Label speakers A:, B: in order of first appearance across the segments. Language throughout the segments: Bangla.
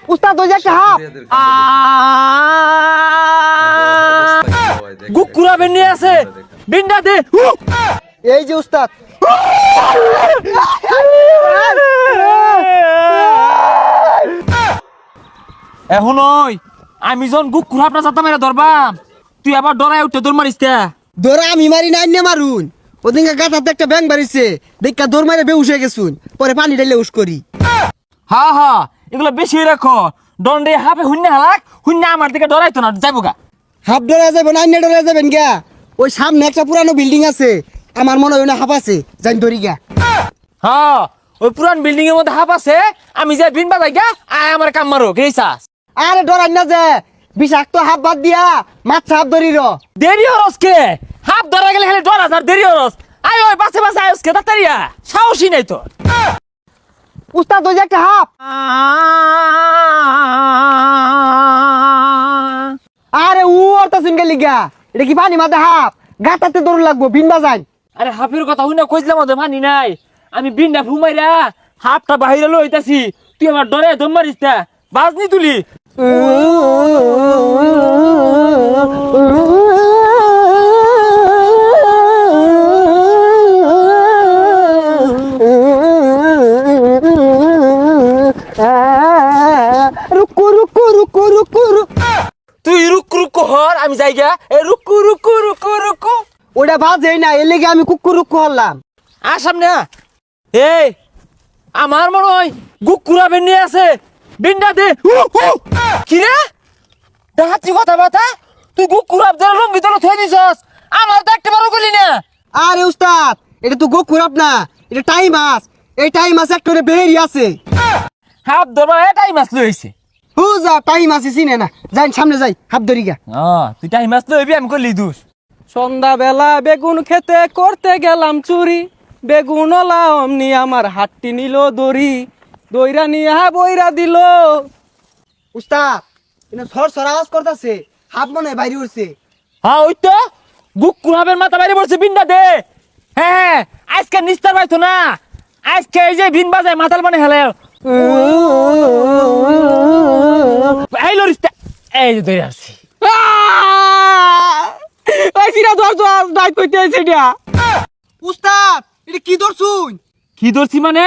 A: উস্তাদ ওই যে একটা হাফ
B: গুকুরা বেনি আছে বিন্ডা দে
A: এই যে উস্তাদ
B: এখন ওই আমি যখন গুকুরা আপনার যাতা মেরে ধরবাম তুই আবার ডরাই উঠতে দৌড় মারিস কে
A: দৌড়া আমি মারি নাই নে মারুন ওদিনকে গাছাতে একটা ব্যাং বাড়িছে দেখা দৌড় মারে বেউস হয়ে গেছুন পরে পানি ঢাইলে উস করি
B: হা হা এগুলো বেশি রাখো দণ্ডে হাফে শূন্য হালাক শূন্য আমার দিকে ডরাইতো না যাইব গা
A: হাফ ডরা যাবেন আইনে ডরা যাবেন গা ওই সামনে একটা পুরানো বিল্ডিং আছে আমার মনে হয় না হাফ আছে জানি ধরি গা
B: হ্যাঁ ওই পুরান বিল্ডিং এর মধ্যে হাফ আছে আমি যে বিন বাজাই গা আয় আমার কাম মারো কে চাস
A: আরে ডরাই না যে বিষাক্ত হাফ বাদ দিয়া মাছ হাফ ধরি র
B: দেরি হরস কে হাফ ধরা গেলে খালি ডরা আর দেরি হরস আয় ওই বাসে বাসে আয়স কে তাড়াতাড়িয়া সাহসী নাই তো
A: উস্তাদ ওই যে একটা হাফ আরে ও অর্থ সিনকে লিগা এটা কি পানি মাঝে হাফ গাটাতে দৌড় লাগবো বিন বাজাই
B: আরে হাফের কথা হই না কইছিলাম ওদের মানি নাই আমি বিনটা ফুমাইরা হাফটা বাহিরে লইতাছি তুই আমার ডরে দম মারিস না বাজনি তুলি
A: রুকু রুকু রুকু রুকু
B: তুই রুক রুক হর আমি যাই গা এ রুকু রুকু রুকু রুকু
A: ওটা বাজেই না এর লেগে আমি কুকুর রুকু হলাম
B: আর সামনে এই আমার মনে হয় গুকুরা বেনি আছে বিন্ডা দে কি রে ডাহাতি কথা বাতা তুই গুকুরা ধরে লঙ্গি তোরা থই দিছস আমার তো একটা বড় গলি না
A: আরে উস্তাদ এটা তো গোকুরাপ না এটা টাইম মাছ এই টাইম মাছ একটা বেহেরি আছে
B: হাফ ধরবা এটাই মাছ লইছে
A: হুজা টাইম মাছ চিনে না যাই সামনে যাই হাফ ধরি গা
B: তুই টাইম মাছ লইবি আমি করলি দোষ
C: সন্ধ্যাবেলা বেগুন খেতে করতে গেলাম চুরি বেগুন অমনি আমার হাতটি নিল দড়ি দইরা নিয়ে বইরা দিল।
A: উস্তাদ এটা সর সর আওয়াজ করতেছে হাফ মনে হয় বাইরে উঠছে
B: হ্যাঁ ওই তো গুকুরাবের মাথা বাইরে পড়ছে বিন্ডা দে হ্যাঁ আজকে নিস্তার পাইতো না আজকে এই যে ভিন বাজায় মাথাল মানে হেলে এই লরিস্তা এই যে ধরে আসছি
C: ওই সিরা ধর ধর ডাক কইতে আইছে এটা
A: উস্তাদ এটা কি ধরছুন
B: কি ধরছি মানে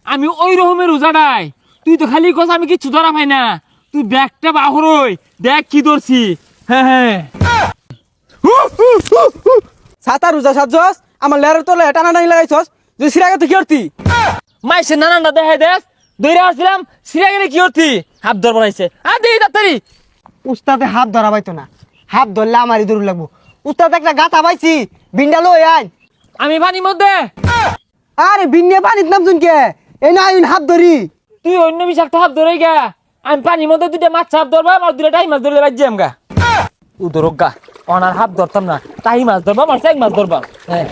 B: আমি ওই রকমের উজাড়াই তুই তো খালি কস আমি কিচ্ছু ধরা পাই না তুই ব্যাগটা বাহরই দেখ কি ধরছি হ্যাঁ হ্যাঁ
C: সাতা রোজা সাজছস আমার লেরের তলে টানা টানি লাগাইছস যে সিরাকে তো কি করতি
B: মাইসে নানানটা দেখাই দেখ দৌড়ে আসছিলাম সিরা গেলে কি করতি হাত ধর বানাইছে আর দেখি তাড়াতাড়ি
A: উস্তাদে হাফ ধরা পাইতো না হাফ ধরলে আমারই দূর লাগবো উস্তাদ একটা গাথা পাইছি বিন্ডা লই আইন
B: আমি পানির মধ্যে
A: আরে বিন্নে পানির নাম শুনকে এই না আইন হাফ ধরি
B: তুই অন্য বিষাক্ত হাত ধরে গা আমি পানির মধ্যে দুইটা মাছ হাত ধরবাম আর দুইটা টাই মাছ ধরলে রাজ্যাম গা উদরক গা অনার হাত ধরতাম না টাই মাছ ধরবাম আর চাই মাছ ধরবাম হ্যাঁ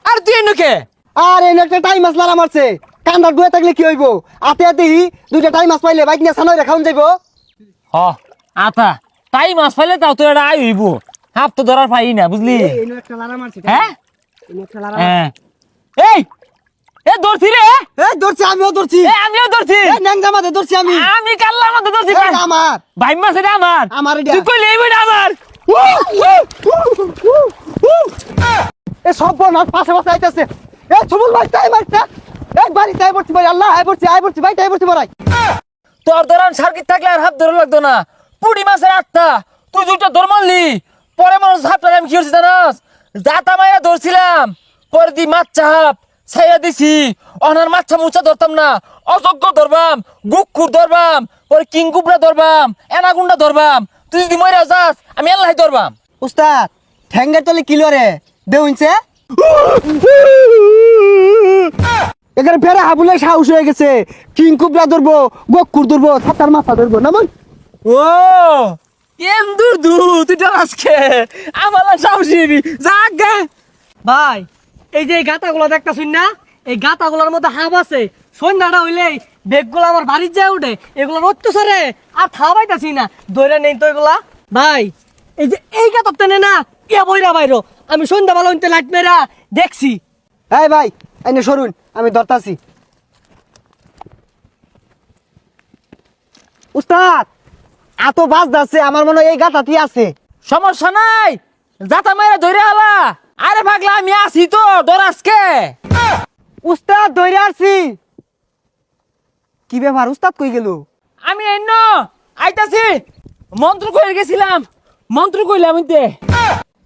B: আর তুই এনকে
A: আর এই একটা টাইম মাছ লারা মারছে কান্দার দুয়ে থাকলে কি হইব আতে আতে দুইটা টাইম মাছ পাইলে বাইক নিয়ে সানয় খাওন যাইব
B: হ আতা টাই মাছ পাইলে তাও তো এটা আই হইব হাত তো ধরার পাই না বুঝলি
A: একটা লারা মারছে
B: হ্যাঁ
A: একটা লারা
B: হ্যাঁ এই এ ধরছি রে
A: এই ধরছি আমিও ধরছি
B: এ আমিও ধরছি
A: এই ন্যাংজা মাঝে ধরছি আমি
B: আমি কাল্লার মধ্যে ধরছি
A: এটা আমার
B: ভাই মাছ এটা আমার
A: আমার এটা।
B: তুই কইলে এই বইটা আমার
A: এ সব বনাস পাশে পাশে আইতাছে এ সুমুল ভাই তাই মারছে এই বাড়ি তাই পড়ছি ভাই আল্লাহ আই পড়ছি ভাই তাই পড়ছি ভাই
B: তোর ধরান সার্কিট থাকলে আর হাত ধরে লাগতো না পুড়ি মাছের আত্মা তুই দুইটা ধর মারলি পরে মানুষ হাতটা আমি কি করছি জানাস জাতা মায়া ধরছিলাম পরে দি মাছ চাপ ছাইয়া দিছি অনার মাছা মুচা ধরতাম না অযোগ্য ধরবাম গুকুর ধরবাম পরে কিংকুবরা ধরবাম এনাগুন্ডা ধরবাম তুই যদি মইরা যাস আমি আল্লাহ ধরবাম
A: উস্তাদ ঠ্যাঙ্গের তলে কিলো রে দেউনছে এখানে ফেরা হাবুলে সাহস হয়ে গেছে কিংকুবরা ধরবো গকুর ধরবো ছাতার মাথা ধরবো না মন
B: ও এম দূর দূর তুই আজকে আমার সাহসী জাগা
C: ভাই এই যে গাতাগুলো দেখতাছুন না এই গাতাগুলোর মধ্যে হাব আছে সন্ধ্যাটা হইলেই বেগগুলো আমার বাড়ির যায় উঠে এগুলো অত্যাচারে আর থাবাইতাছি না ধরে নেই তো এগুলা ভাই এই যে এই গাতার টেনে না ইয়া বইরা বাইরো আমি সন্ধ্যাবেলা হইতে লাইট মেরা দেখছি
A: এই ভাই এনে সরুন আমি ধরতাছি উস্তাদ এত বাস যাচ্ছে আমার মনে হয় এই গাতাটি আছে।
B: সমস্যা নাই, জাতা মাইরা ধরে আলা। আরে পাগলা আমি আছি তো, ডর আজকে।
A: উস্তাদ ধরে আসছি। কি ব্যাপার উস্তাদ কই গেল?
B: আমি এন্ন আইতাছি, মন্ত্র কইরে গেছিলাম, মন্ত্র কইলাম ইতে।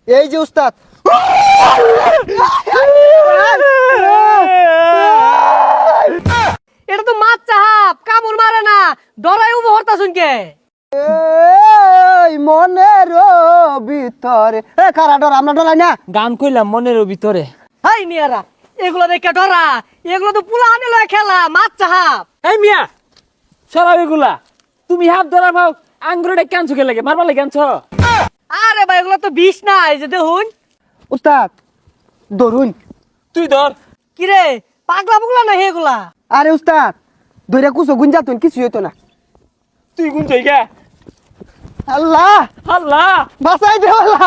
A: এই যে উস্তাদ।
C: এটা তো মাছ চাহাপ, কামড় মারে না, ডরাই উবো হরতা শুনকে।
A: এই মনের ভিতরে এ কারা ডর আমরা ডরাই না।
B: গান কইলাম মনের ভিতরে।
C: হাই মিয়ারা, এগুলো দেখে ডরা, এগুলো তো পুলা আনে লয় খেলা, মাছ চাহাপ।
B: এই মিয়া সরাব এগুলা। তুমি হাত ধরা ভাও আঙ্গুরে কেন চুকে লাগে, মারবা লাগে আনছ?
C: আরে ভাই এগুলো তো বিষ না, এই যে দেখুন।
A: উস্তাদ ধরুন।
B: তুই ধর।
C: কিরে পাগলা পুগলা না এগুলা?
A: আরে উস্তাদ ধরে কুছো গুঞ্জাতুন কিছু হইতো না।
B: তুই কোন জায়গা?
A: আল্লাহ
B: আল্লাহ
A: বাঁচাই দে আল্লাহ।